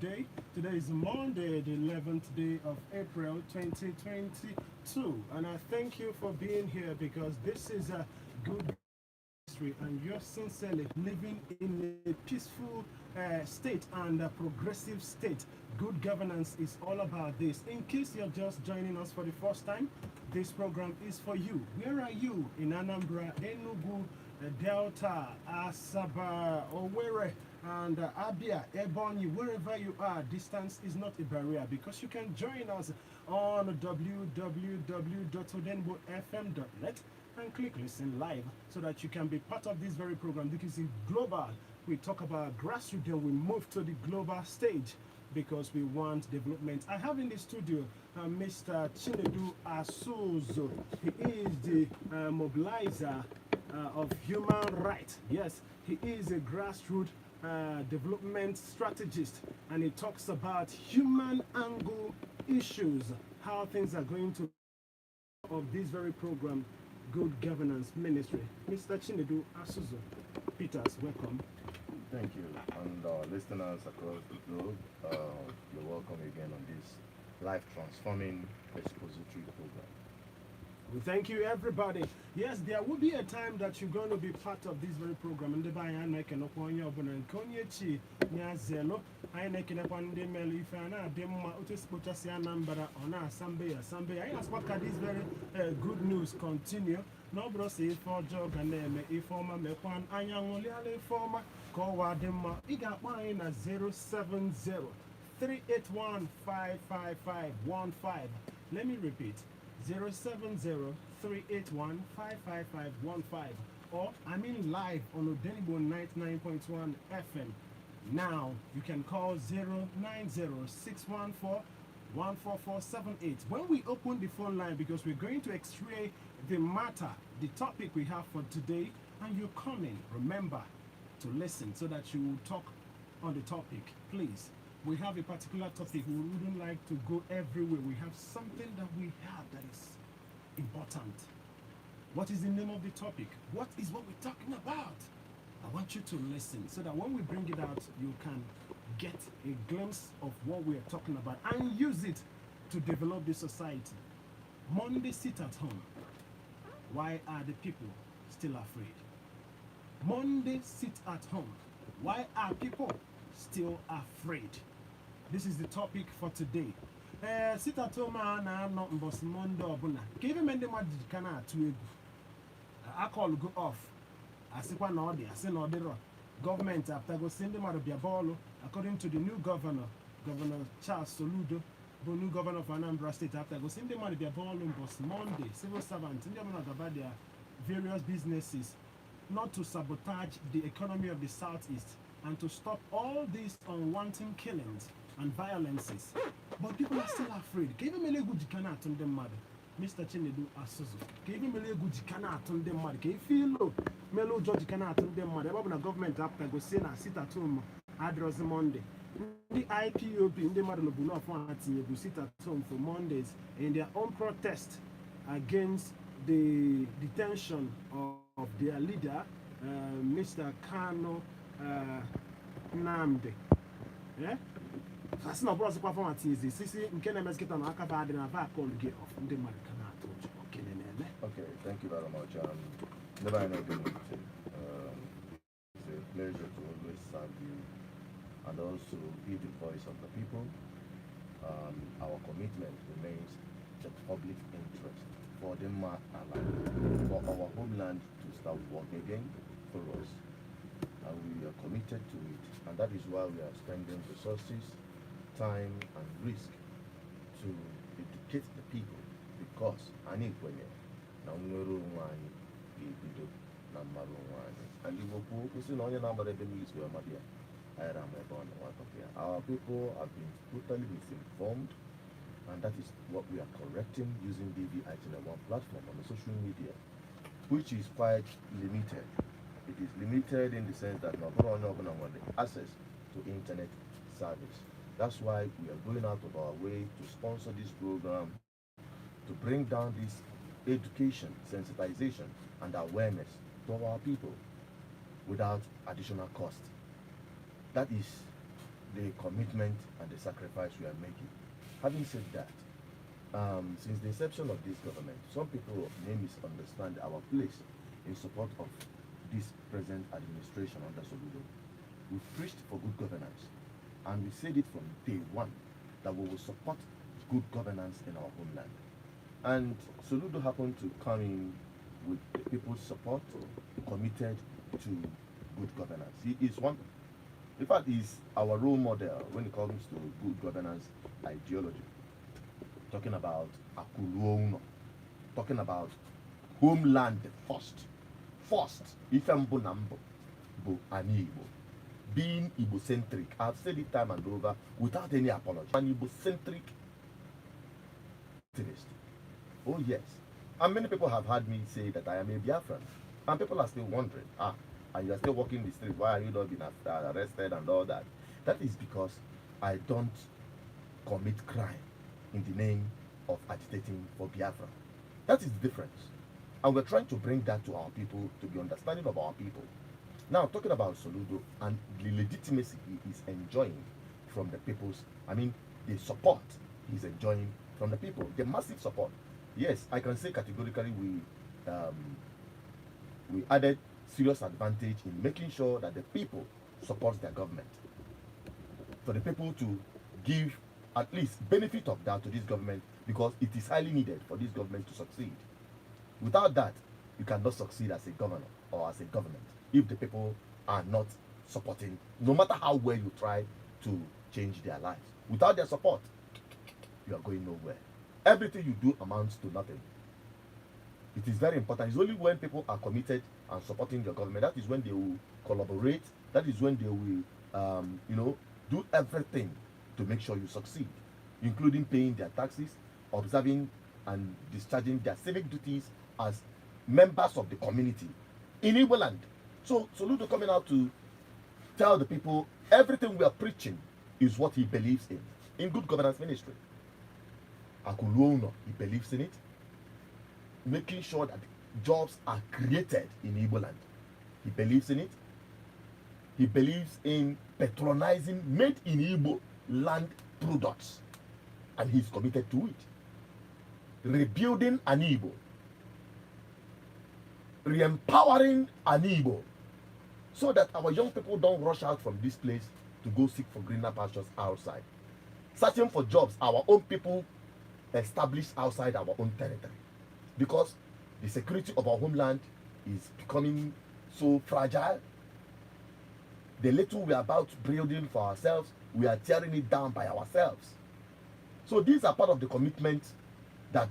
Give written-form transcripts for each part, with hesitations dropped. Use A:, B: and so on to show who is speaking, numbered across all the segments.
A: good day. Today is Monday, the 11th day of April 2022. And I thank you for being here because this is a good history and you're sincerely living in a peaceful state and a progressive state. Good governance is all about this. In case you're just joining us for the first time, this program is for you. Where are you? In Anambra, Enugu, Delta, Asaba, Owerri, and Abia, Ebonyi, wherever you are, distance is not a barrier because you can join us on www.odenbofm.net and click listen live so that you can be part of this very program. This is global. We talk about grassroots, then we move to the global stage because we want development. I have in the studio Mr. Chinedu Asuzo. He is the mobilizer of human rights. Yes, he is a grassroots development strategist, and he talks about human angle issues, how things are going to of this very program, Good Governance Ministry. Mr. Chinedu Asuzo, Peters, welcome.
B: Thank you, and listeners across the globe, you're welcome again on this life-transforming expository program.
A: We thank you, everybody. Yes, there will be a time that you're going to be part of this very program. And the Bayan can upon your and Konyachi, Yazelo, I can upon the Melifana, Dema, Utisputasia number on our Sambia. I ask what can this very good news continue. No bros for jog and name a former Mepan, I am only a former call Wadema. It got mine at 070 381 55515. Let me repeat. 070-381-55515, or I'm in live on Odenigbo 99.1 FM. Now you can call 090-614-14478 when we open the phone line, because we're going to x-ray the matter, the topic we have for today, and you come in. Remember to listen so that you will talk on the topic, please. We have a particular topic. We wouldn't like to go everywhere. We have something that we have that is important. What is the name of the topic? What is what we're talking about? I want you to listen so that when we bring it out, you can get a glimpse of what we are talking about and use it to develop the society. Monday, sit at home. Why are the people still afraid? Monday, sit at home. Why are people still afraid? This is the topic for today. Sit at home and I'm not boss Mondo Buna. Give him any magic can to I call go off. I see one order, I send order. Government after go send them out of their ball, according to the new governor, Governor Charles Soludo, the new governor of Anambra State, after go send them out of their ball on boss Monday, civil servants, and them about their various businesses, not to sabotage the economy of the southeast and to stop all these unwanted killings and violences. But people are still afraid. Mr. Chinedu Asuzo. Melo George cannot tell them mother. The government after go say na sit at home address Monday. The IPOB in the model of Bunofa sit at home for Mondays in their own protest against the detention of their leader, Mr. Kano Namde. Yeah? That's not what performance is. Sisi, can I make it on Akaba and Ava call get off in the Maricana?
B: Okay, thank you very much. Never I know it's a pleasure to always serve you and also be the voice of the people. Our commitment remains the public interest for them for our homeland to start working again for us. And we are committed to it, and that is why we are spending resources, time, and risk to educate the people, because and if our people have been totally misinformed, and that is what we are correcting using BVI Channel 1 platform on the social media, which is quite limited. It is limited in the sense that not all of them have access to internet service. That's why we are going out of our way to sponsor this program, to bring down this education, sensitization, and awareness to our people without additional cost. That is the commitment and the sacrifice we are making. Having said that, since the inception of this government, some people may misunderstand our place in support of this present administration under Soludo. We've preached for good governance, and we said it from day one that we will support good governance in our homeland. And Soludo happened to come in with the people's support, committed to good governance. He is one, in fact, he's our role model when it comes to good governance ideology. Talking about Akuluono, talking about homeland first. First, Ifembo Nambo, Bo Anibo. Being Igbo-centric. I've said it time and over without any apology. An Igbo-centric activist. Oh yes. And many people have heard me say that I am a Biafran. And people are still wondering, and you are still walking the street, why are you not being arrested and all that? That is because I don't commit crime in the name of agitating for Biafra. That is the difference. And we're trying to bring that to our people, to be understanding of our people. Now, talking about Soludo and the legitimacy he is enjoying from the people's, the support he's enjoying from the people, the massive support. Yes, I can say categorically we added serious advantage in making sure that the people support their government. For the people to give at least benefit of that to this government, because it is highly needed for this government to succeed. Without that, you cannot succeed as a governor or as a government if the people are not supporting, no matter how well you try to change their lives. Without their support, you are going nowhere. Everything you do amounts to nothing. It is very important. It's only when people are committed and supporting your government, that is when they will collaborate. That is when they will, do everything to make sure you succeed, including paying their taxes, observing and discharging their civic duties as members of the community in Igbo land. So Soludo coming out to tell the people everything we are preaching is what he believes in good governance ministry. Akuluono, he believes in it. Making sure that jobs are created in Igbo land. He believes in it. He believes in patronizing made in Igbo land products. And he's committed to it. Rebuilding an Igbo. Re-empowering an Igbo. So that our young people don't rush out from this place to go seek for greener pastures outside. Searching for jobs our own people establish outside our own territory. Because the security of our homeland is becoming so fragile. The little we are about building for ourselves, we are tearing it down by ourselves. So these are part of the commitment that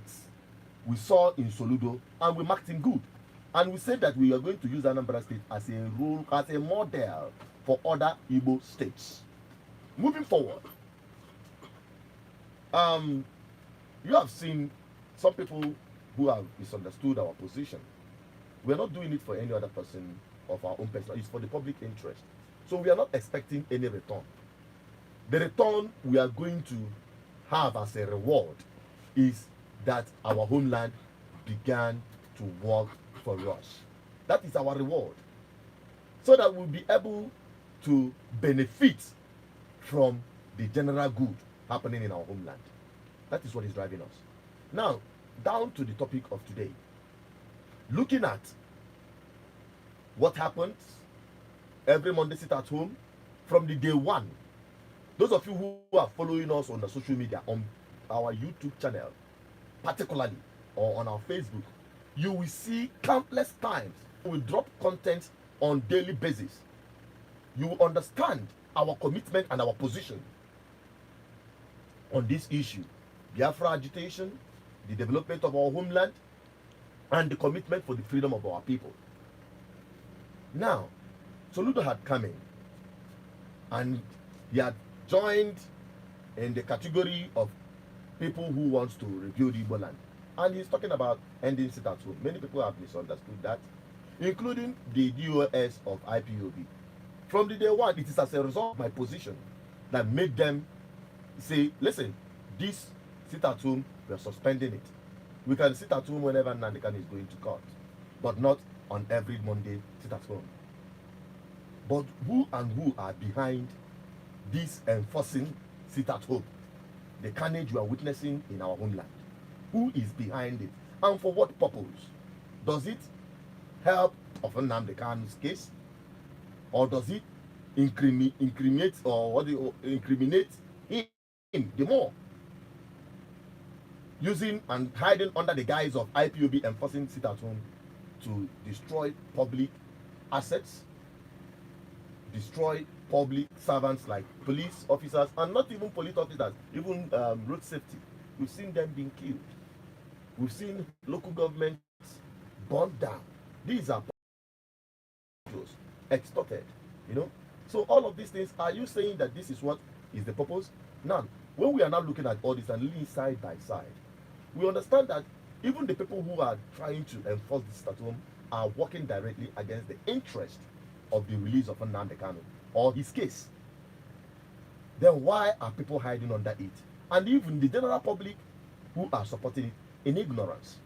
B: we saw in Soludo, and we marked him good. And we said that we are going to use Anambra State as a role, as a model for other Igbo states. Moving forward, you have seen some people who have misunderstood our position. We are not doing it for any other person of our own personal. It's for the public interest. So we are not expecting any return. The return we are going to have as a reward is that our homeland began to work for us. That is our reward. So that we'll be able to benefit from the general good happening in our homeland. That is what is driving us. Now, down to the topic of today. Looking at what happens every Monday, sit at home from the day one. Those of you who are following us on the social media, on our YouTube channel, particularly, or on our Facebook, you will see countless times we drop content on daily basis. You will understand our commitment and our position on this issue. Biafra agitation, the development of our homeland, and the commitment for the freedom of our people. Now, Soludo had come in, and he had joined in the category of people who wants to rebuild Igbo land. And he's talking about ending sit at home. Many people have misunderstood that, including the DOS of IPOB. From the day one, it is as a result of my position that made them say, listen, this sit at home, we are suspending it. We can sit at home whenever Nandekan is going to court, but not on every Monday sit at home. But who and who are behind this enforcing sit at home, the carnage we are witnessing in our homeland? Who is behind it? And for what purpose? Does it help of Nnamdi Kanu's case? Or does it incriminate or what do you incriminate him the more? Using and hiding under the guise of IPOB enforcing sit at home to destroy public assets, destroy public servants like police officers, and not even police officers, even road safety. We've seen them being killed. We've seen local governments burned down. These are extorted, you know. So all of these things, are you saying that this is what is the purpose? None. When we are now looking at all this and living side by side, we understand that even the people who are trying to enforce this at home are working directly against the interest of the release of Nnamdi Kanu or his case. Then why are people hiding under it? And even the general public who are supporting it in ignorance.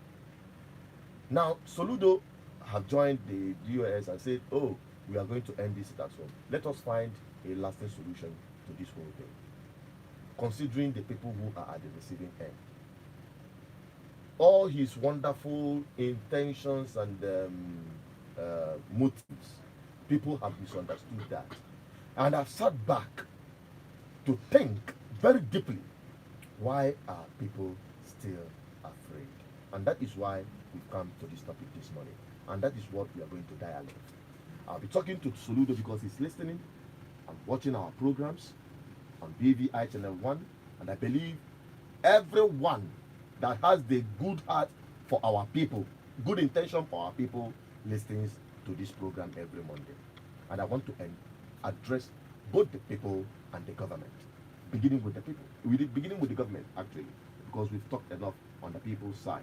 B: Now, Soludo have joined the DOS and said, oh, we are going to end this at home. Let us find a lasting solution to this whole thing, considering the people who are at the receiving end. All his wonderful intentions and motives, people have misunderstood that and have sat back to think very deeply, why are people still afraid? And that is why we've come to this topic this morning, and that is what we are going to dialogue. I'll be talking to Soludo because he's listening and watching our programs on BVI Channel 1, and I believe everyone that has the good heart for our people, good intention for our people, listens to this program every Monday. And I want to address both the people and the government, beginning with the people, beginning with the government actually, because we've talked enough on the people's side.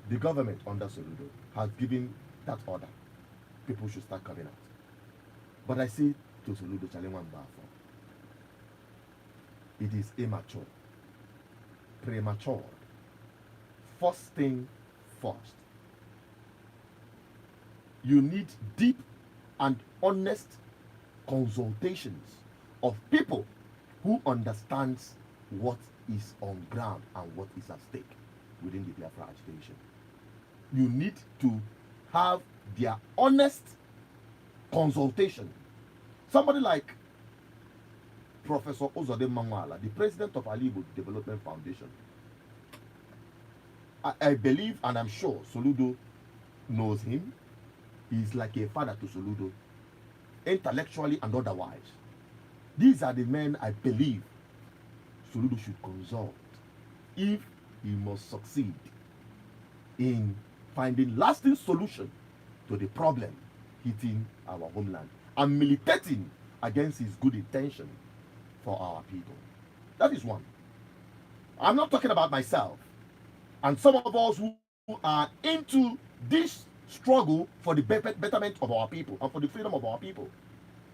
B: The government under Soludo has given that order. People should start coming out. But I say to Soludo Chalengwamba, it is immature, premature. First thing first, you need deep and honest consultations of people who understands what is on ground and what is at stake within the Biafra agitation. You need to have their honest consultation. Somebody like Professor Ozode Mangwala, the president of Alibo Development Foundation. I believe and I'm sure Soludo knows him. He's like a father to Soludo, intellectually and otherwise. These are the men I believe Soludo should consult if he must succeed in finding lasting solution to the problem hitting our homeland and militating against his good intention for our people. That is one. I'm not talking about myself and some of us who are into this struggle for the betterment of our people and for the freedom of our people.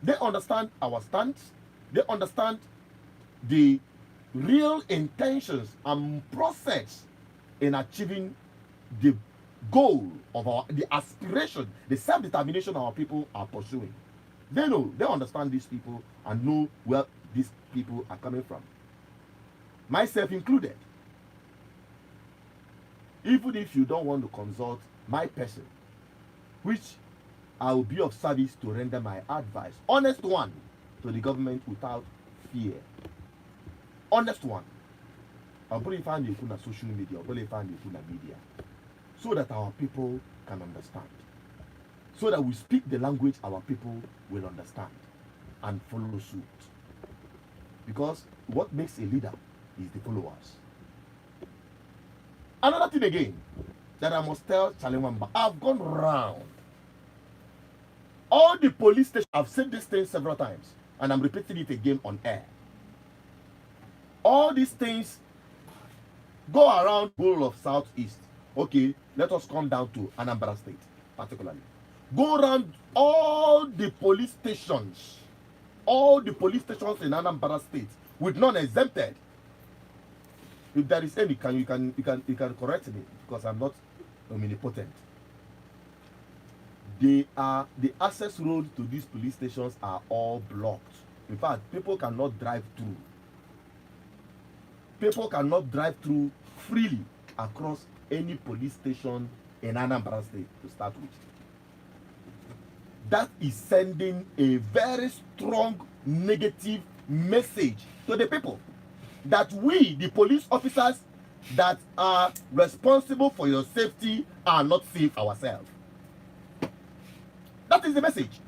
B: They understand our stance. They understand the real intentions and process in achieving the goal of the aspiration, the self-determination our people are pursuing. They know, they understand these people and know where these people are coming from. Myself included. Even if you don't want to consult my person, which I will be of service to render my advice, honest one, to the government without fear. Honest one. I'll probably find you on social media, I'll probably find you on media, so that our people can understand. So that we speak the language our people will understand and follow suit. Because what makes a leader is the followers. Another thing again that I must tell Chalengwamba, I've gone round all the police stations. I've said this thing several times and I'm repeating it again on air. All these things go around the whole of Southeast. Okay, let us come down to Anambra State particularly. Go around all the police stations in Anambra State with none exempted. If there is any, you can correct me because I'm not omnipotent. The access road to these police stations are all blocked. In fact, people cannot drive through. People cannot drive through freely across any police station in Anambra State to start with. That is sending a very strong negative message to the people that we, the police officers that are responsible for your safety, are not safe ourselves. That is the message.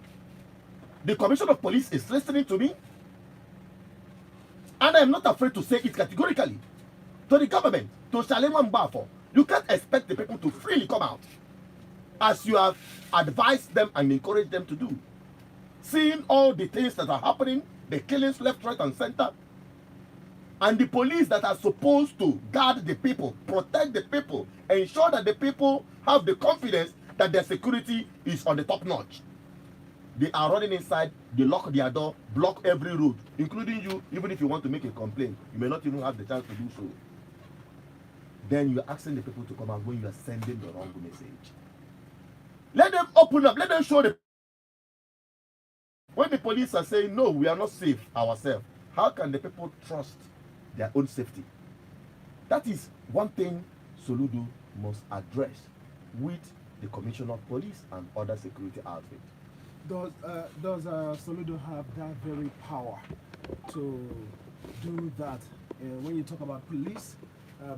B: The Commissioner of Police is listening to me, and I am not afraid to say it categorically to the government, to Shalema Mbafo. You can't expect the people to freely come out as you have advised them and encouraged them to do. Seeing all the things that are happening, the killings left, right, and center, and the police that are supposed to guard the people, protect the people, ensure that the people have the confidence that their security is on the top notch. They are running inside, they lock their door, block every road, including you. Even if you want to make a complaint, you may not even have the chance to do so. Then you're asking the people to come out when you are sending the wrong message. Let them open up, let them show the... When the police are saying, no, we are not safe ourselves, how can the people trust their own safety? That is one thing Soludo must address with the Commissioner of Police and other security outfits.
A: Does Soludo have that very power to do that when you talk about police?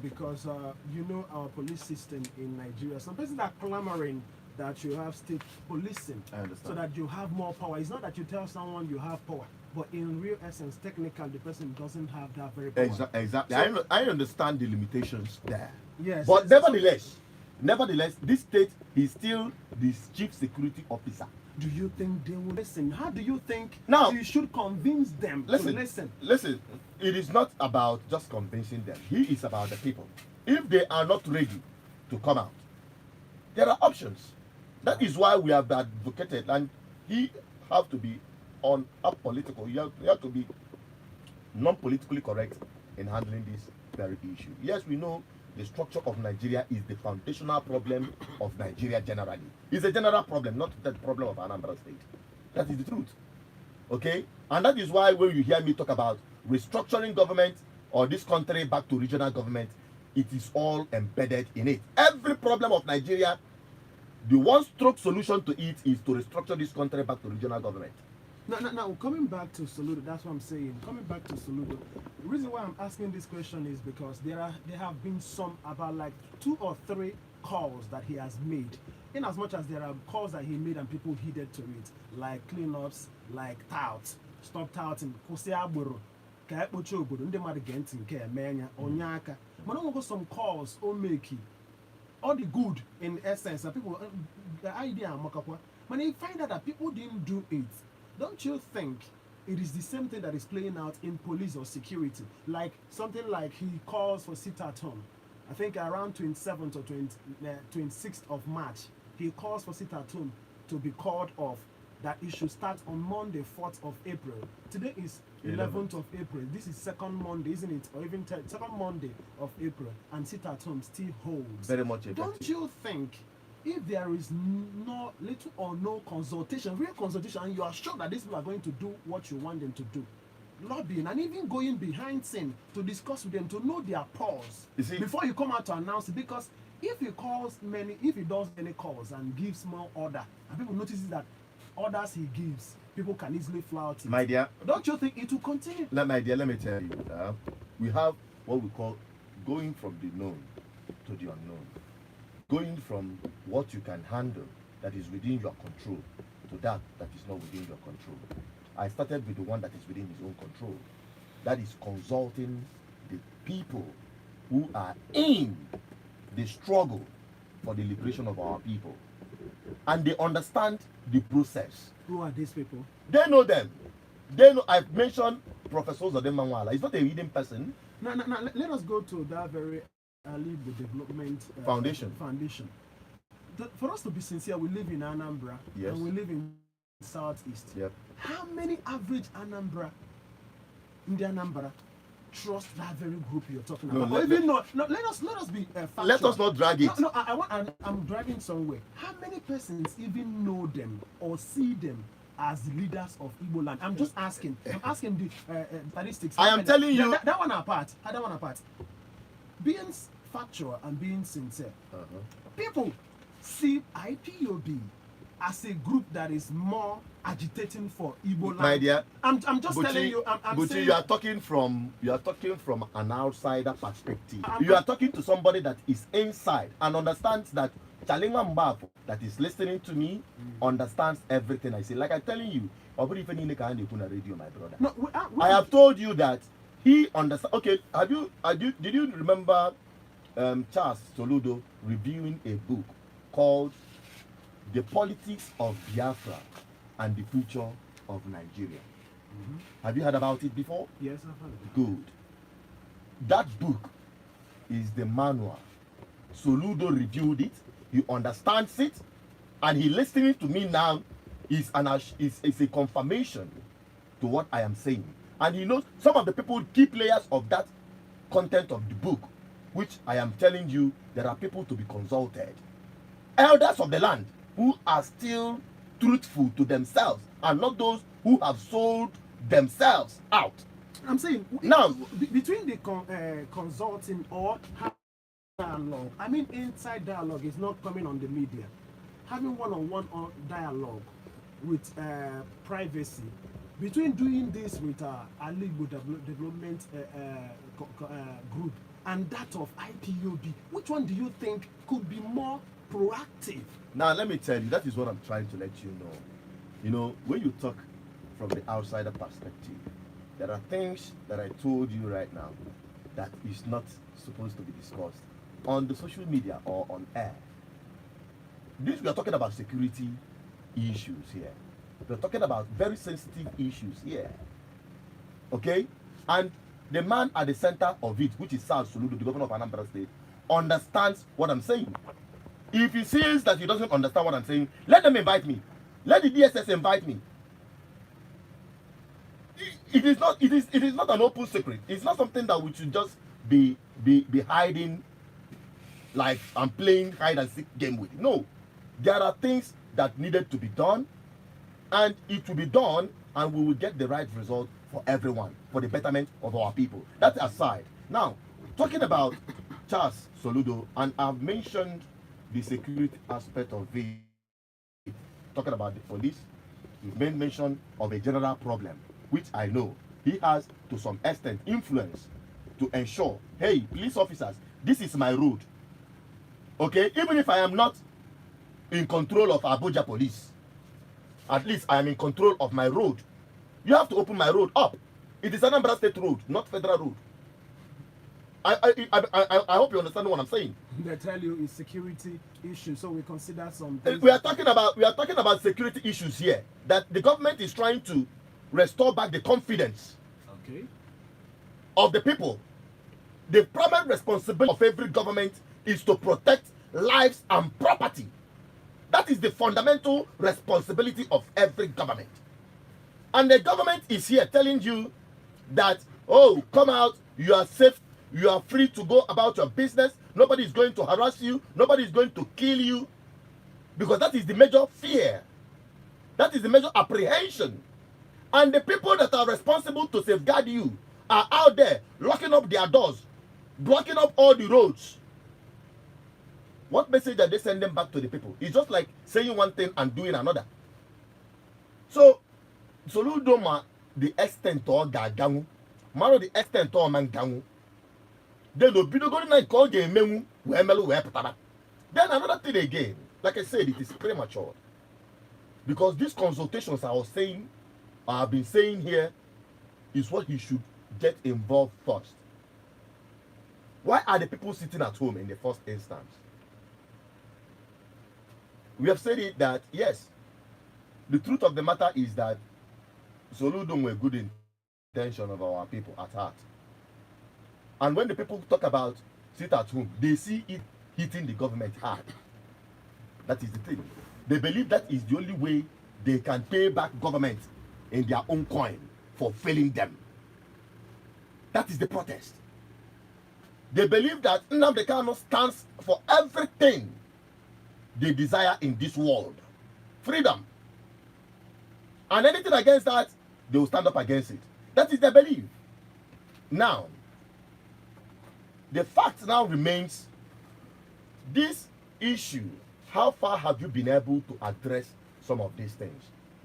A: Because you know our police system in Nigeria. Some persons are clamoring that you have state policing so that you have more power. It's not that you tell someone you have power, but in real essence, technically, the person doesn't have that very power.
B: Exactly. So, I understand the limitations there.
A: Yes.
B: But nevertheless, this state is still the chief security officer.
A: Do you think they will listen? How do you think
B: now
A: you should convince them to listen?
B: Listen, it is not about just convincing them. He is about the people. If they are not ready to come out, there are options. That is why we have advocated, and he have to be apolitical. You have to be non-politically correct in handling this very issue. Yes, we know the structure of Nigeria is the foundational problem of Nigeria generally. It's a general problem, not the problem of Anambra State. That is the truth. Okay? And that is why when you hear me talk about restructuring government or this country back to regional government, it is all embedded in it. Every problem of Nigeria, the one-stroke solution to it is to restructure this country back to regional government.
A: Now, coming back to Soludo, that's what I'm saying. Coming back to Soludo, the reason why I'm asking this question is because there have been about like 2 or 3 calls that he has made. In as much as there are calls that he made and people heeded to it, like cleanups, like touts, stop touting, some calls or make all the good in essence, and people the idea when you find out that people didn't do it, don't you think it is the same thing that is playing out in police or security? Like something like he calls for sit at home. I think around 27th or 26th of March, he calls for sit at home to be called off. That it should start on Monday, 4th of April. Today is 11th of April. This is second Monday, isn't it? Or even second Monday of April. And sit at home still holds.
B: Very much effective.
A: Don't you think if there is no little or no consultation, real consultation, and you are sure that these people are going to do what you want them to do, lobbying and even going behind scene to discuss with them to know their pause before you come out to announce it? Because if he does many calls and gives more order, and people notice that orders he gives, people can easily flout it.
B: My dear,
A: don't you think it will continue?
B: My dear, let me tell you, we have what we call going from the known to the unknown. Going from what you can handle that is within your control to that is not within your control. I started with the one that is within his own control. That is consulting the people who are in the struggle for the liberation of our people. And they understand the process.
A: Who are these people?
B: They know them. They know. I've mentioned Professor Zodem Manwala. He's not a hidden person.
A: Now, let us go to that very early development
B: foundation.
A: For us to be sincere, we live in Anambra,
B: yes,
A: and we live in Southeast.
B: Yep.
A: How many average Anambra in the Anambra trust that very group you're talking about? Let us be factual.
B: Let us not drag it.
A: I'm dragging somewhere. How many persons even know them or see them as the leaders of Igbo land? I'm just asking. I'm asking the statistics.
B: I am telling you.
A: That one apart. That one apart. Being factual and being sincere, people see IPOB as a group that is more agitating for Igbo land.
B: My dear,
A: I'm just telling you. I'm saying
B: you are talking from an outsider perspective. You are talking to somebody that is inside and understands that Chalinga Mbafo that is listening to me understands everything I say. Like I'm telling you, radio, my brother.
A: No,
B: I have told you that he understands. Okay, did you remember Charles Soludo reviewing a book called The Politics of Biafra and the Future of Nigeria? Have you heard about it before?
A: Yes, I've heard of it.
B: Good. That book is the manual. Soludo reviewed it, he understands it, and he listening to me now is a confirmation to what I am saying. And he knows some of the people, key players of that content of the book, which I am telling you, there are people to be consulted. Elders of the land who are still truthful to themselves and not those who have sold themselves out.
A: I'm saying
B: now
A: between the consulting or dialogue, I mean inside dialogue is not coming on the media. Having one-on-one dialogue with privacy, between doing this with Aligbo development group and that of IPOB, which one do you think could be more proactive?
B: Now let me tell you, that is what I'm trying to let you know. You know, when you talk from the outsider perspective, there are things that I told you right now that is not supposed to be discussed on the social media or on air. This, we are talking about security issues here. We're talking about very sensitive issues here. Okay? And the man at the center of it, which is Sal Soludo, the governor of Anambra State, understands what I'm saying. If he sees that he doesn't understand what I'm saying, let them invite me. Let the DSS invite me. It is not an open secret. It's not something that we should just be hiding, like I'm playing hide and seek game with. No. There are things that needed to be done, and it will be done, and we will get the right result for everyone, for the betterment of our people. That aside, now talking about Charles Soludo, and I've mentioned the security aspect of it, talking about the police, you've made mention of a general problem, which I know he has to some extent influence to ensure, hey, police officers, this is my road. Okay, even if I am not in control of Abuja police, at least I am in control of my road. You have to open my road up. It is an Anambra State road, not federal road. I hope you understand what I'm saying.
A: They tell you it's security issue, so we consider some.
B: We are talking about security issues here. That the government is trying to restore back the confidence,
A: okay,
B: of the people. The primary responsibility of every government is to protect lives and property. That is the fundamental responsibility of every government. And the government is here telling you that, oh, come out, you are safe, you are free to go about your business, nobody is going to harass you, nobody is going to kill you, because that is the major fear. That is the major apprehension. And the people that are responsible to safeguard you are out there locking up their doors, blocking up all the roads. What message are they sending back to the people? It's just like saying one thing and doing another. So, Soludoma, the extent of Gagangu, Maro the extent of Mangangu, then the Bidogo night called the Memu, Wemelu, Wepataba. Then another thing again, like I said, it is premature. Because these consultations I have been saying here, is what he should get involved first. Why are the people sitting at home in the first instance? We have said it that, yes, the truth of the matter is that Soludum were good intention of our people at heart. And when the people talk about sit at home, they see it hitting the government hard. That is the thing. They believe that is the only way they can pay back government in their own coin for failing them. That is the protest. They believe that Nnamdi Kanu stands for everything they desire in this world. Freedom. And anything against that, they will stand up against it. That is their belief. Now, the fact now remains, this issue, how far have you been able to address some of these things,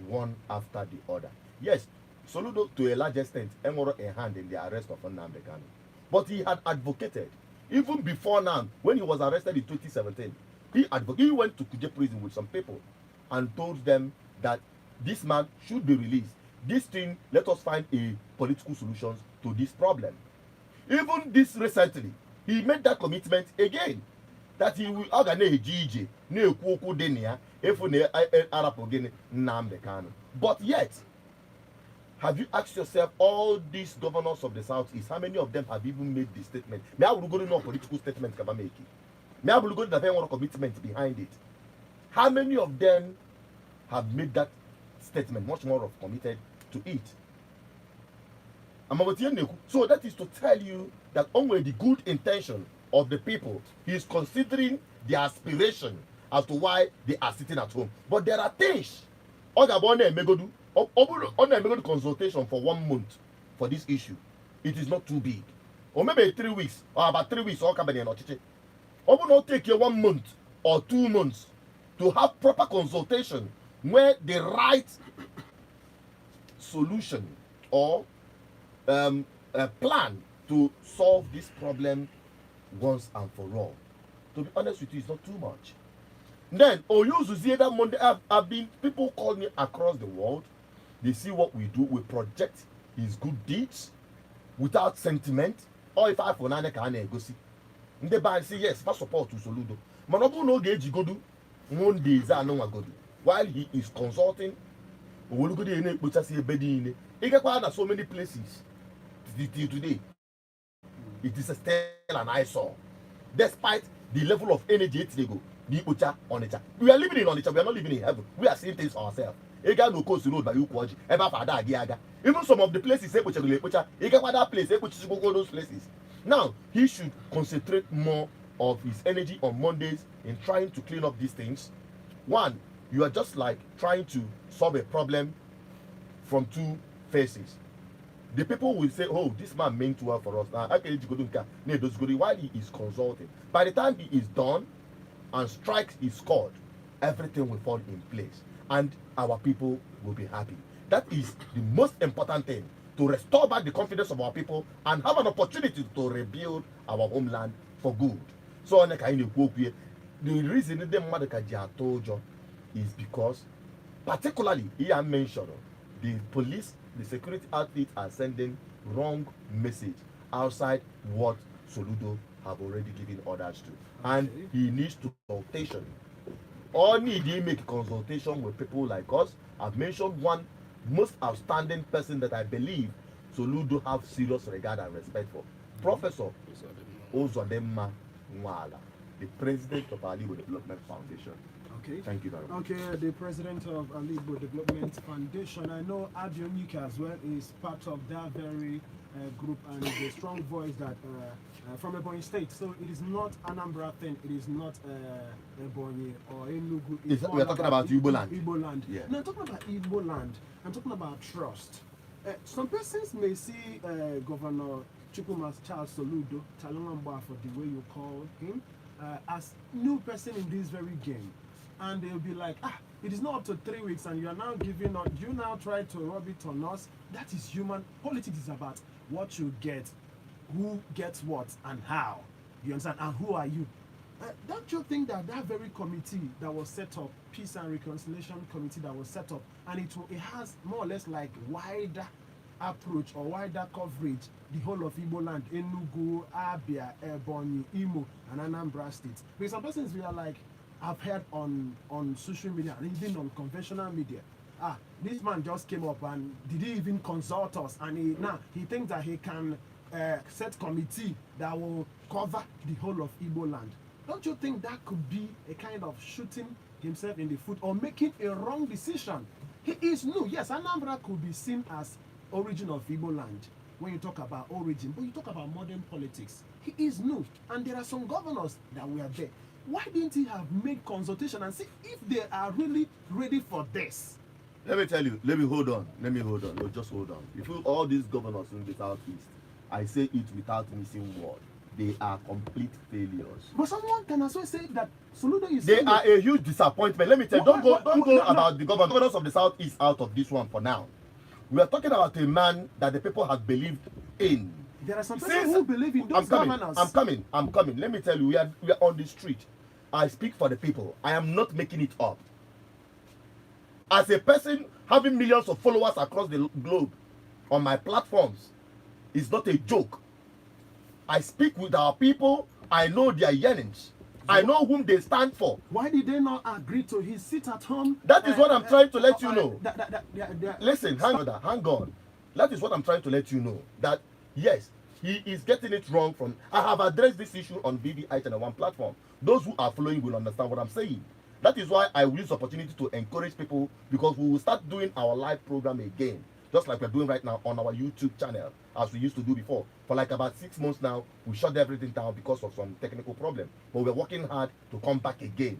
B: one after the other? Yes, Soludo to a large extent had a hand in the arrest of Nnamdi Kanu. But he had advocated, even before now, when he was arrested in 2017, he went to Kuje prison with some people and told them that this man should be released. This thing, let us find a political solution to this problem. Even this recently, he made that commitment again, that he will but yet, have you asked yourself, all these governors of the Southeast, how many of them have even made the statement? May I go to no political statement can make it? May I go to the commitment behind it? How many of them have made that statement, much more of committed to it? So that is to tell you that only the good intention of the people, he is considering the aspiration as to why they are sitting at home. But there are things on the consultation for 1 month for this issue. It is not too big. Or maybe 3 weeks, or about 3 weeks, or will not take you 1 month or 2 months to have proper consultation where the right solution or a plan to solve this problem once and for all. To be honest with you, it's not too much. Then, that Monday, I've been, people call me across the world. They see what we do. We project his good deeds without sentiment. Or if I for nane can go see. They buy say yes, for support to Soludo. Manobu no geji go do. Monday is no go do. While he is consulting, we look at the which I see a bed in it. So many places today. It is a still an eyesore. Despite the level of energy they go. We are living in Onitsha, we are not living in heaven. We are seeing things ourselves. No coast road by Ukwaji, even some of the places, those places. Now, he should concentrate more of his energy on Mondays in trying to clean up these things. One, you are just like trying to solve a problem from two faces. The people will say, oh, this man meant well for us. Now, while he is consulting. By the time he is done and strikes is scored, everything will fall in place and our people will be happy. That is the most important thing, to restore back the confidence of our people and have an opportunity to rebuild our homeland for good. So the reason the is because, particularly here mentioned, the police, the security outfits are sending wrong message outside what Soludo have already given orders to. And he needs to consultation. Only he make consultation with people like us. I've mentioned one most outstanding person that I believe Soludo have serious regard and respect for. Professor Ozodemma Nwala, the president of Alibo Development Foundation.
A: Okay.
B: Thank you very much.
A: Okay, the president of Alibo Development Foundation. I know Abionika as well is part of that very group and is a strong voice that from Ebonyi State. So it is not Anambra thing. It is not Ebonyi or Enugu.
B: We are talking about Igbo land.
A: Igbo land.
B: Yeah.
A: Now, talking about Igbo land, I'm talking about trust. Some persons may see Governor Chukwumas Charles Soludo, Talongamba for the way you call him, as new person in this very game. And they'll be like, it is not up to 3 weeks and you are now giving on, you now try to rub it on us. That is human. Politics is about what you get, who gets what and how. You understand? And who are you? Don't you think that that very committee that was set up, Peace and Reconciliation Committee that was set up, and it has more or less like wider approach or wider coverage, the whole of Igbo land, Enugu, Abia, Ebonyi, Imo, and Anambra states. Because some persons we are like, I've heard on social media and even on conventional media, this man just came up and did he even consult us? And he thinks that he can set committee that will cover the whole of Igbo land. Don't you think that could be a kind of shooting himself in the foot or making a wrong decision? He is new. Yes, Anambra could be seen as origin of Igbo land when you talk about origin, but you talk about modern politics. He is new, and there are some governors that were there. Why didn't he have made consultation and see if they are really ready for this?
B: Let me tell you, let me hold on. No, just hold on. If you, all these governors in the southeast, I say it without missing word, they are complete failures.
A: But someone can also say that Soludo is.
B: They are a huge disappointment. Let me tell you, don't go about the governors of the southeast out of this one for now. We are talking about a man that the people have believed in.
A: There are some people who believe in those governors.
B: I'm coming. Let me tell you, we are on the street. I speak for the people. I am not making it up. As a person having millions of followers across the globe on my platforms, it's not a joke. I speak with our people. I know their yearnings. I know whom they stand for.
A: Why did they not agree to his sit at home?
B: That is what I'm trying to let you know. Listen, hang on. That is what I'm trying to let you know. That yes, he is getting it wrong from. I have addressed this issue on BVI Channel 1 platform. Those who are following will understand what I'm saying. That is why I will use the opportunity to encourage people, because we will start doing our live program again, just like we're doing right now on our YouTube channel, as we used to do before. For like about 6 months now, we shut everything down because of some technical problem. But we're working hard to come back again.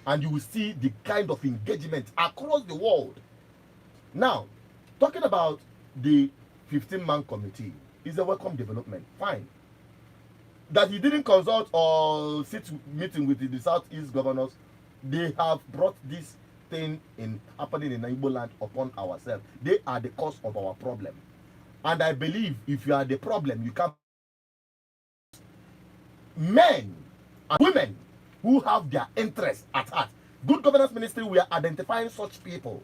B: And you will see the kind of engagement across the world. Now, talking about the 15-man committee is a welcome development. Fine. That he didn't consult or sit meeting with the Southeast governors, they have brought this thing happening in Igbo land upon ourselves. They are the cause of our problem. And I believe if you are the problem, you can. Men and women who have their interests at heart. Good Governance Ministry, we are identifying such people.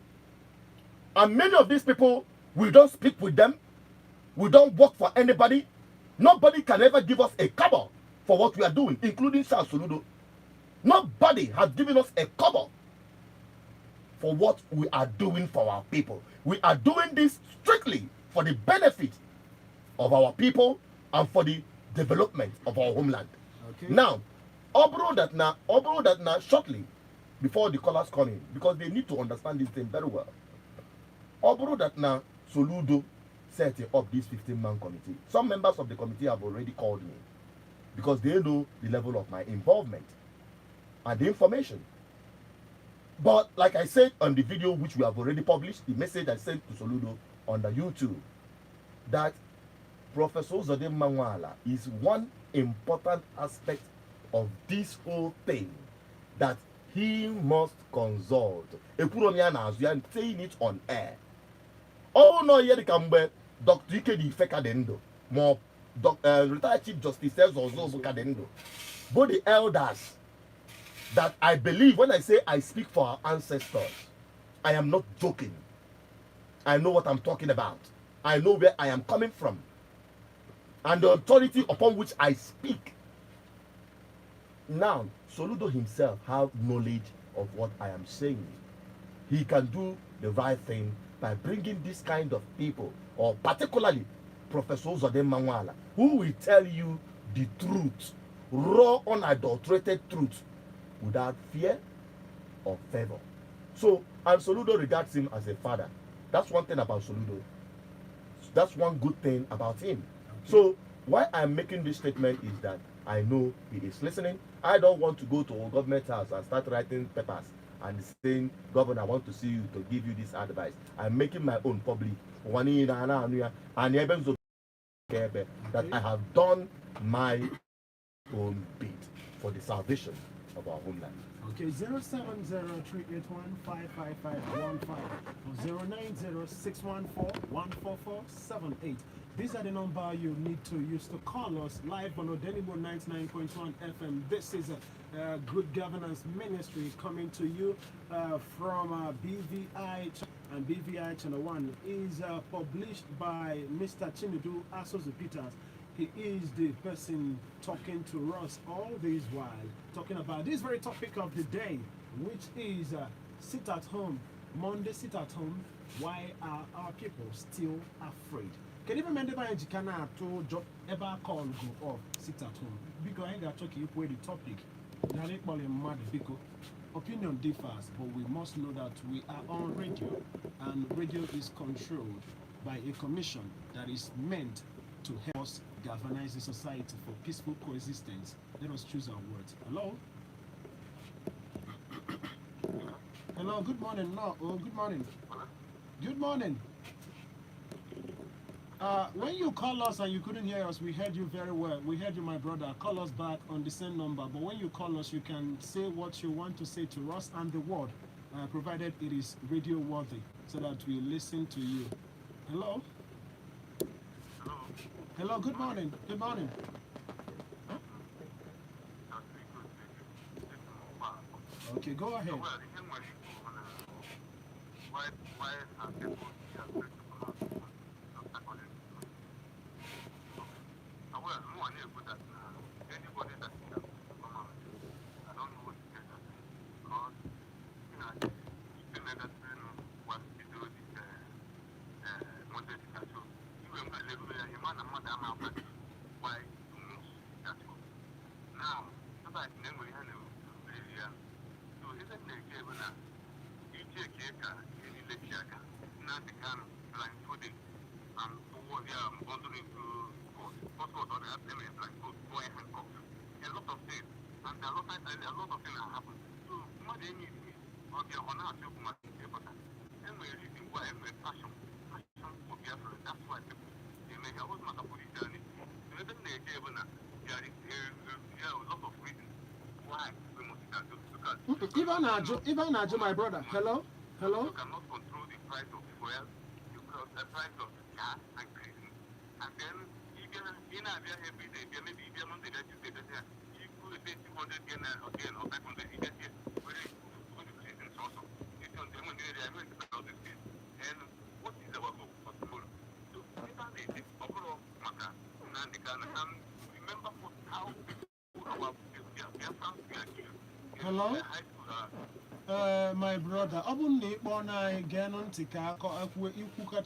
B: And many of these people, we don't speak with them. We don't work for anybody. Nobody can ever give us a cover for what we are doing, including Charles Soludo. Nobody has given us a cover for what we are doing for our people. We are doing this strictly for the benefit of our people and for the development of our homeland. Okay. Now, Obro that now shortly before the callers come in, because they need to understand this thing very well. Obro that now Soludo set up this 15-man committee. Some members of the committee have already called me because they know the level of my involvement and the information. But like I said on the video which we have already published, the message I sent to Soludo on the YouTube, that Professor Zodem Mangwala is one important aspect of this whole thing that he must consult. I'm saying it on air. Oh no, here the Cambe, Dr. Ikedi Fekadendo, more retired Chief Justice Ozo Bukadendo. Both the elders that I believe when I say I speak for our ancestors, I am not joking. I know what I'm talking about. I know where I am coming from. And the authority upon which I speak. Now, Soludo himself have knowledge of what I am saying. He can do the right thing by bringing this kind of people, or particularly Professor Zodem Mangwala, who will tell you the truth, raw, unadulterated truth, without fear or favor. So, and Soludo regards him as a father. That's one thing about Soludo. That's one good thing about him. Okay. So, why I'm making this statement is that I know he is listening. I don't want to go to a government house and start writing papers and saying, Governor, I want to see you to give you this advice. I'm making my own public. That I have done my own bit for the salvation of our homeland.
A: Okay, 070-381-55515 or 090-614-14478. These are the number you need to use to call us live on Odenigbo 99.1 FM. This is a Good Governance Ministry coming to you from BVI, and BVI Channel 1 is published by Mr. Chinedu Asozu Peters. He is the person talking to us all this while, talking about this very topic of the day, which is sit at home, Monday sit at home. Why are our people still afraid? Can you remember when you can to job ever call go off sit at home? Because I got talking with the topic. Because opinion differs, but we must know that we are on radio, and radio is controlled by a commission that is meant to help us galvanize the society for peaceful coexistence. Let us choose our words. Hello? Hello, good morning. No, oh, good morning. Good morning. When you call us and you couldn't hear us, we heard you very well. We heard you, my brother. Call us back on the same number. But when you call us, you can say what you want to say to us and the word, provided it is radio worthy, so that we listen to you. Hello? Hello, good morning. Good morning. Okay, go ahead. Even Najo, my brother. Hello? Hello?
C: You cannot control the price of fuel, because the price of gas increasing. And then, even in a every day, maybe even on the day, you could pay 200 again or 500 you get very good season also. It's on them when they're going to close this thing. And what is the work of tomorrow? So, even the overall matter, and remember how our fans are here.
A: Hello? My brother, ọ bụrụ na ịkpọ na anyị gee ntị ka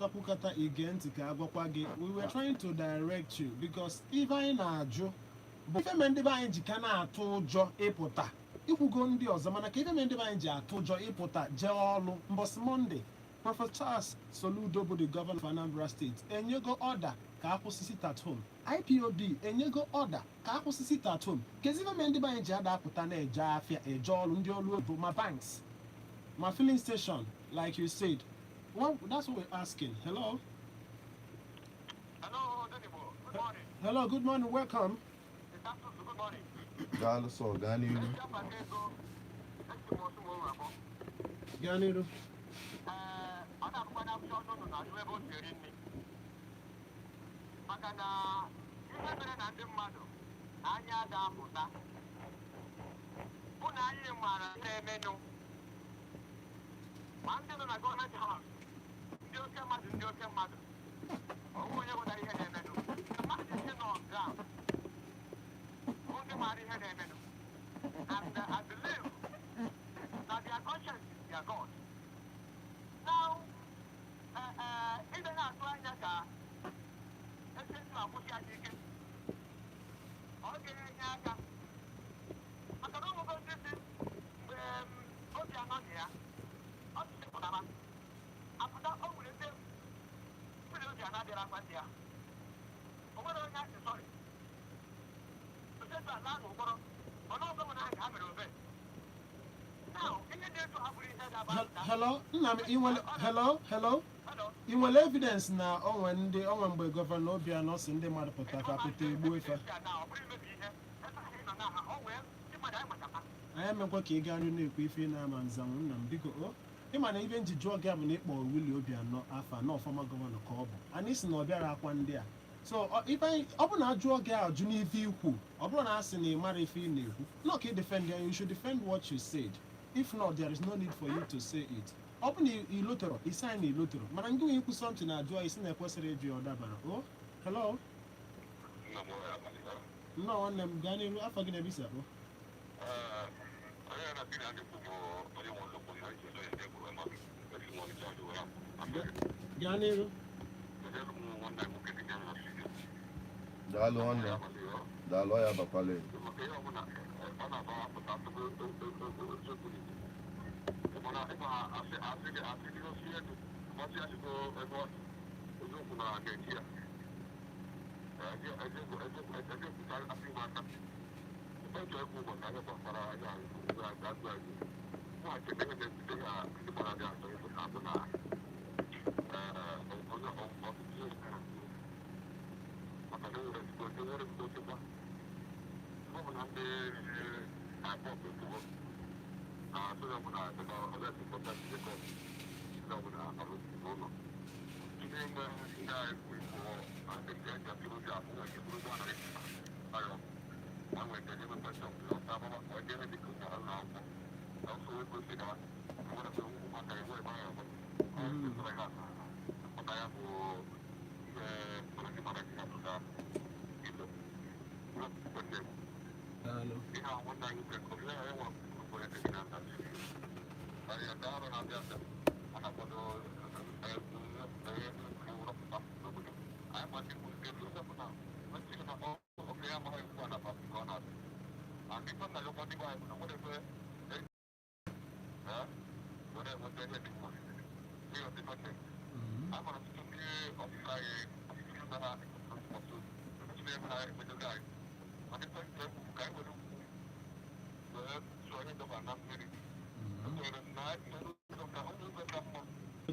A: ikwukata ige ntị ka agwakwa gị, we were trying to direct you because ife anyị na-ajụ bụ ife me ndị be anyị ji ka na-atụ ụjọ ịpụta ikwugo ndị ọzọ, mana ka ife me ndị be anyị ji atụ ụjọ ịpụta jee ọrụ mbọsị Monday. Prophet Charles Soludo bụ the governor of Anambra State enyego ọda ka akwụsị sit at home. IPOB enyego ọda ka akwụsị sit at home. Kezi ife me ndị be anyị ji ada apụta na-eje afịa eje ọrụ ndị ọrụ oyibo ma banks ma filling station like you said. Well, that's what we're asking. Hello?
C: Hello, Danibo. Good morning.
A: Hello, good morning, welcome.
C: Good morning.
A: Ganiru.
C: Maka na ihe mere na ndị mmadụ anya ga-apụta bụ na anyị mara na-emenụ ma ndị nọ na gọọmenti haus ndị oke mmadụ ọwụ onye gwara ihe na-emenụ mmadụ isi nọ ground bụ ndị mara ihe na-emenụ and I believe that their conscience is their God. Now, ị na-atụ anya ka akwụsị aka ike ọ ga-enye aka maka na ọmụgo osisi mgbe obi anọghị ya ọ pụtara apụta o nwere ndị mmiri obi anadịra akpati ya o nwere onye asị sọrị otetu ala ahụ ụkpọrọ mana ọzọ nwere ahụ ka ha mere obe ihe dị etu ha bụrụ ihe ga-aba.
A: Hello, nna m hello. I nwere evidence na onwe mgbe gọvanọ Obianọ si ndị mmadụ pụta ka pụta egbuo ife. Anyị emekwa ka ị gaa nri na-ekwu ife na-ama nzanwụ nna m biko ịma na ibe njiji oge a bụ na ịkpọ Willie Obianọ afa na ọfọma gọvanọ ka ọ bụ anyị si na ọ bịara akwa ndị a so ọ bụ na ajụ oge a ajụ n'ife ikwu ọ bụrụ na a sị na ị mara ife ị na-ekwu not ka ị defend ya, you should defend what you said. If not, there is no need for you to say it. Ọ bụ na ilotoro isi anyị na ilotoro mana ndị nwere ikwu something na-ajụ isi na-ekwesịrị ịjụ ọ dabara. Oh, hello. Nnọọ nwanne m gaa n'iru afọ gị na-ebe isi akpọ. Gaa n'iru.
B: Daalụ nwanne daalụ ya bakwala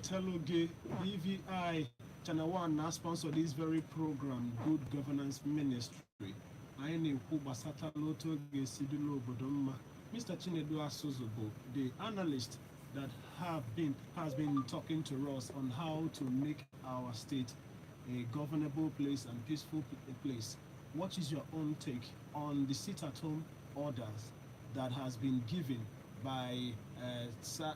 A: Telugu BVI Channel 1 now sponsor this very program, Good Governance Ministry. I know Basata Loto Gesidulo Bodomma. Mr. Chinedu Asozobo, the analyst that has been talking to us on how to make our state a governable place and peaceful place. What is your own take on the sit-at-home orders that has been given by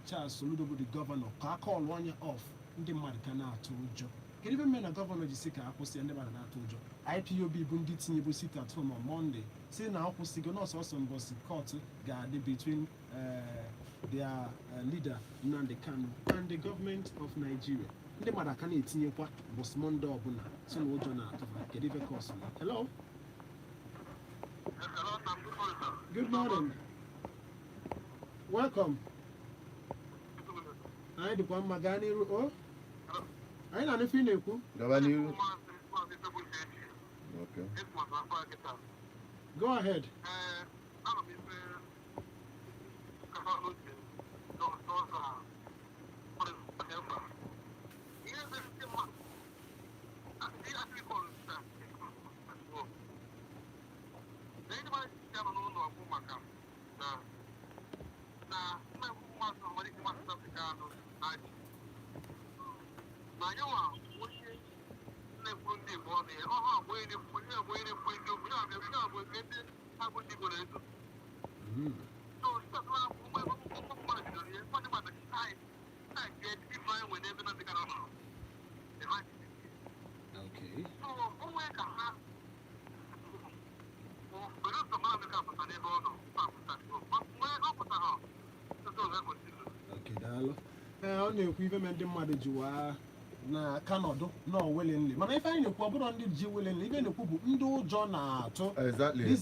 A: Charles Soludobo, the governor? Can I call 1 year off? Ndị mmadụ ka na-atụ ụjọ. Kedu ebe mme na gọvanọ ji sị ka akwụsị ndị mmadụ na-atụ ụjọ? IPOB bụ ndị tinyebụ sit-at-home on Monday si na akwụsịgo n'ọsọsọ mbọsị court ga-adị between their leader Nnamdi Kanu and the government of Nigeria. Ndị mmadụ aka na-etinyekwa mbọsị Monday ọbụla si na ụjọ na-atụfa. Kedu ebe ka ọsọ? Hello? Good morning. Welcome. I do one Magani. Oh, I know if you know.
B: Okay.
A: Go ahead. Ọ na-ekwu ibe me ndị mmadụ jiwa na Kanọdụ nọ willingly, mana ife anyị na-ekwu ọ bụrụ ndị ji willingly, ife na-ekwu bụ ndị ụjọ na-atụ.
B: Exactly.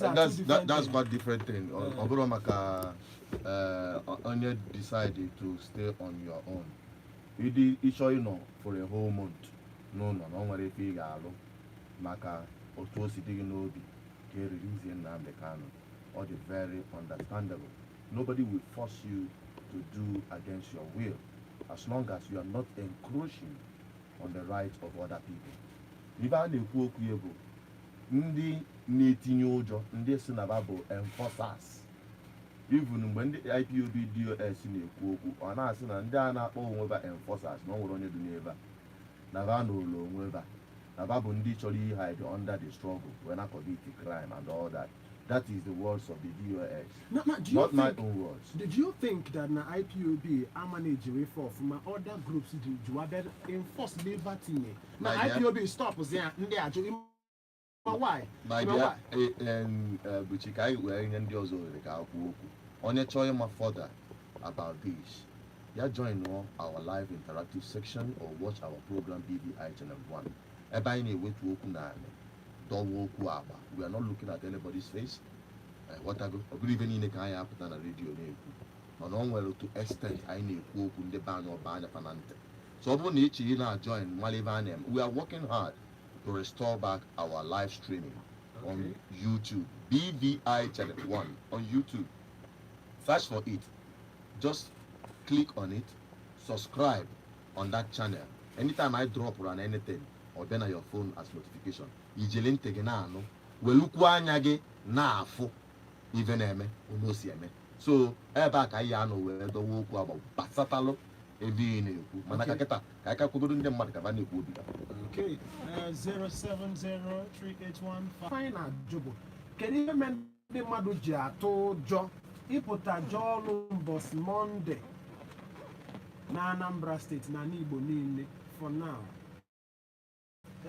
B: That's quite different thing. Ọ bụrụ maka onye decide to stay on your own. Ịchọ ịnọ for a whole month n'ụlọ na ọ nwere ife ị ga-alụ maka otu o si dị gị n'obi ka eririzie Nnamdi Kanu. Ọ dị very understandable. Nobody will force you to do against your will, as long as you are not encroaching on the rights of other people. Ibe a na-ekwu okwu ya bụ ndị na-etinye ụjọ, ndị si na ba bụ enforcers. Even mgbe ndị IPOB DOS na-ekwu okwu, ọ na-asị na ndị a na-akpọ onwe ba enforcers na ọ nwere onye dị n'ebe a, na ba n'ụlọ onwe ba, na ba bụ ndị chọrọ hide under the struggle when I commit crime and all that. That is the words of the DOS, not my own words.
A: Did you think that na IPOB are managing for from other groups to enforce liberty? Na IPOB stop there, why?
B: My dear, Buchikai wearing and yours on a choice further about this. You join our live interactive section or watch our program BVI Channel 1. Ebaini way to open we are not looking at anybody's face. What I believe in the Kaya put on a radio name. But on well to extent I need who the ban or ban of Panante. So when each year join Malivanem, we are working hard to restore back our live streaming on YouTube. BVI Channel 1 on YouTube. Search for it. Just click on it, subscribe on that channel, anytime I drop on anything or then on your phone as notification, ijele ntị gị na-anụ welukwu anya gị na-afụ ife na-eme onosi eme. So ebe a ka anyị anọ wee dowe okwu agba basatalụ ebe ị na-ekwu mana ka kịta ka anyị ka kwudodo ndị mmadụ ka ba na-ekwu obi.
A: Okay, 0703815 fine ajụbụ kedu ihe mere ndị mmadụ ji atụ ụjọ ịpụta jọọ ọrụ mbọsị Mọnde na Anambra steeti na n'Igbo niile for now?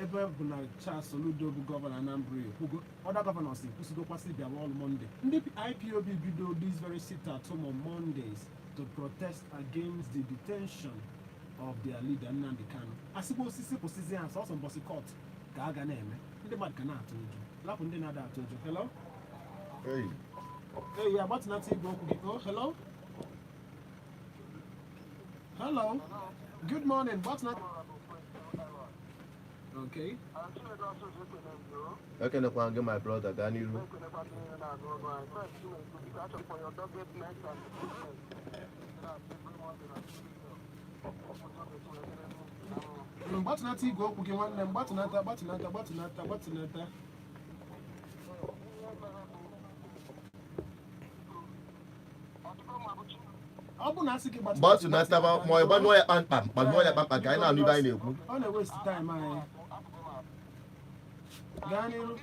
A: Ebe bụ na Charles Soludo bụ gọvanọ Anambra ekwugo, other governors ekwusigokwasị bịawa ọrụ Monday. Ndị IPOB bido this very sit-at-home on Mondays to protest against the detention of their leader Nnamdi Kanu. Asịkwa osisi kwụsịzi ha sọsọ mbọsị court ka a ga na-eme. Ndị mmadụ ka na-atụ ụjọ. Lapụ ndị na-ada atụ ụjọ. Hello?
B: Hey,
A: ya gbatụnata igwe okwu gị. Oh, hello? Hello? Good morning. Gbatụnata. Okay.
B: ekenekwa gị my brother gaa n'iru.
A: Gbatụnata igwe okwu gị nwanne m. Gbatụnata. Ọ bụ na asị gị
B: gbatụnata ma ọ gbanụọ ya kpamkpam ka anyị na-anụ ibe anyị na-ekwu.
A: Ọ na-waste time anyị. Gaa n'iru.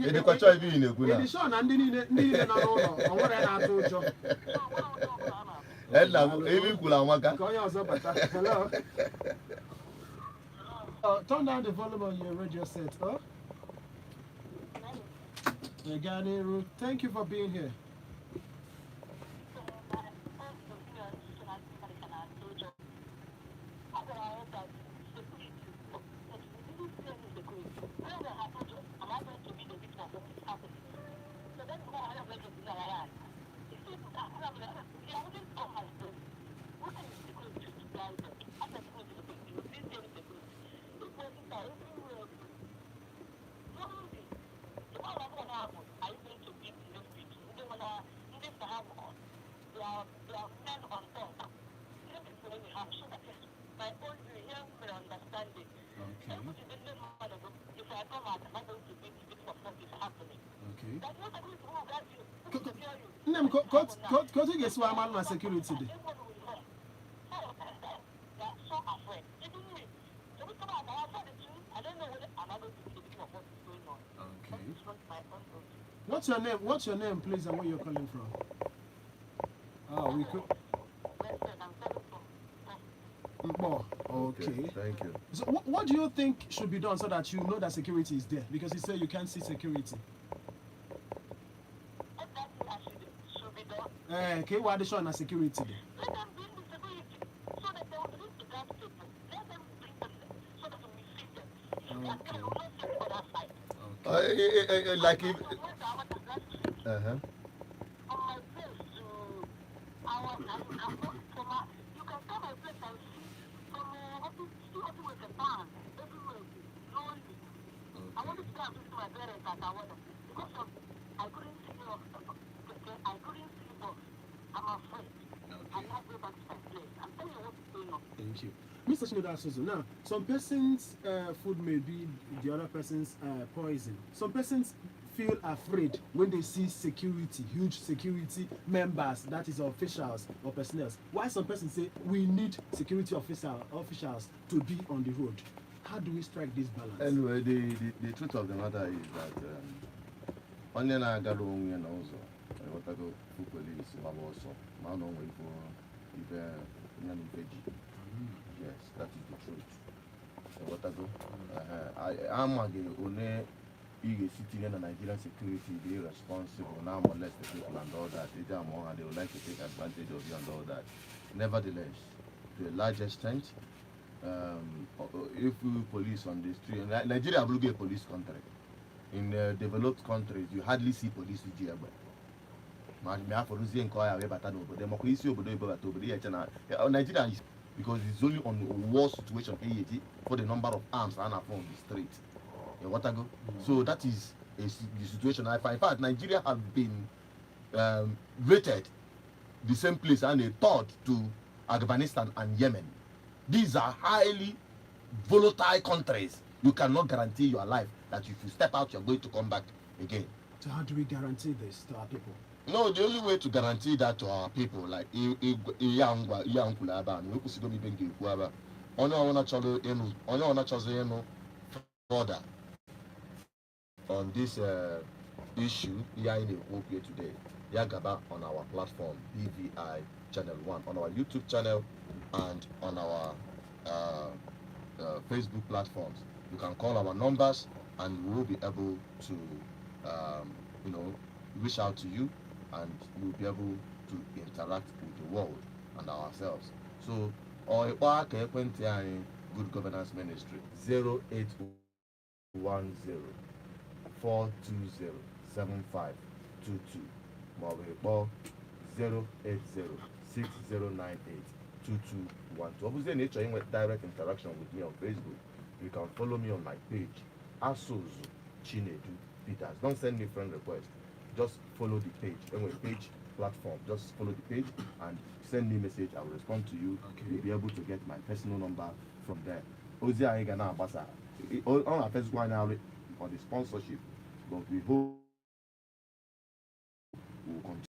B: Edekwacha ibe ị na-ekwu na.
A: Ịdị sure na ndị niile nọ n'ụlọ o nwere na-atụ ụjọ?
B: Edna ebe ikwuru amaka.
A: Ka onye ọzọ bata. Hello? Turn down the volume on your radio set. Oh? Ganiru, thank you for being here. Go to get swam on security. Okay. What's your name, please, and where you're calling from? Oh, we could. Okay.
B: Thank you.
A: So, what do you think should be done so that you know that security is there? Because you say you can't see security. Okay, what is on security?
B: Like if.
A: Thank you. Mr. Shinoda, now, some persons' food may be the other person's poison. Some persons feel afraid when they see security, huge security members, that is officials or personnel. Why some persons say we need security officials to be on the road? How do we strike this balance?
B: Anyway, the truth of the matter is that only na agara onwe na ụzọ ewetago police gbaba ọsọ ma na onwe ife onye na ife ji. Yes, that is the truth. Ewetago amaghị onye ị ga-esi tinye na Nigerian security be responsible now molest the people and all that. They would like to take advantage of you and all that. Nevertheless, to a large extent, if we police on the street, Nigeria will be a police country. In developed countries, you hardly see police with GM. Nigeria is because it's only on the war situation for the number of arms and on the street. So that is the situation I find. In fact, Nigeria have been rated the same place and a third to Afghanistan and Yemen. These are highly volatile countries. You cannot guarantee your life that if you step out, you're going to come back again.
A: So how do we guarantee this to our people?
B: No, the only way to guarantee that to our people, like further on this issue here in Ethiopia today, Yagaba on our platform BVI Channel 1, on our YouTube channel and on our Facebook platforms. You can call our numbers and we will be able to reach out to you, and we'll be able to interact with the world and ourselves. So, Good Governance Ministry 0810 420 7522, 080 6098 2212. Obviously, nature in direct interaction with me on Facebook. You can follow me on my page, Asozu Chinedu Peters. Don't send me friend request. Just follow the page. Anyway, page platform. Just follow the page and send me a message. I will respond to you.
A: Okay.
B: You'll be able to get my personal number from there. Ozi Aigana Abasa. On our first one now on the sponsorship, but we hope we will continue.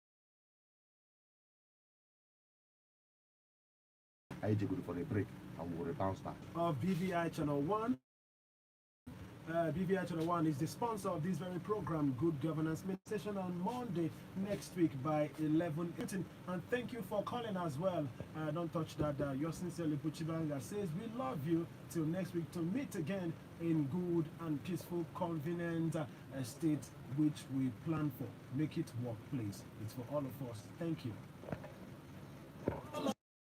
B: I go for a break and we will bounce back.
A: Of BVI Channel 1. BVI Channel 1 is the sponsor of this very program, Good Governance Meditation, on Monday next week by 11:18. And thank you for calling as well. Don't touch that. Yours sincerely, Puchibanga says, we love you till next week to meet again in good and peaceful, convenient state which we plan for. Make it work, please. It's for all of us. Thank you.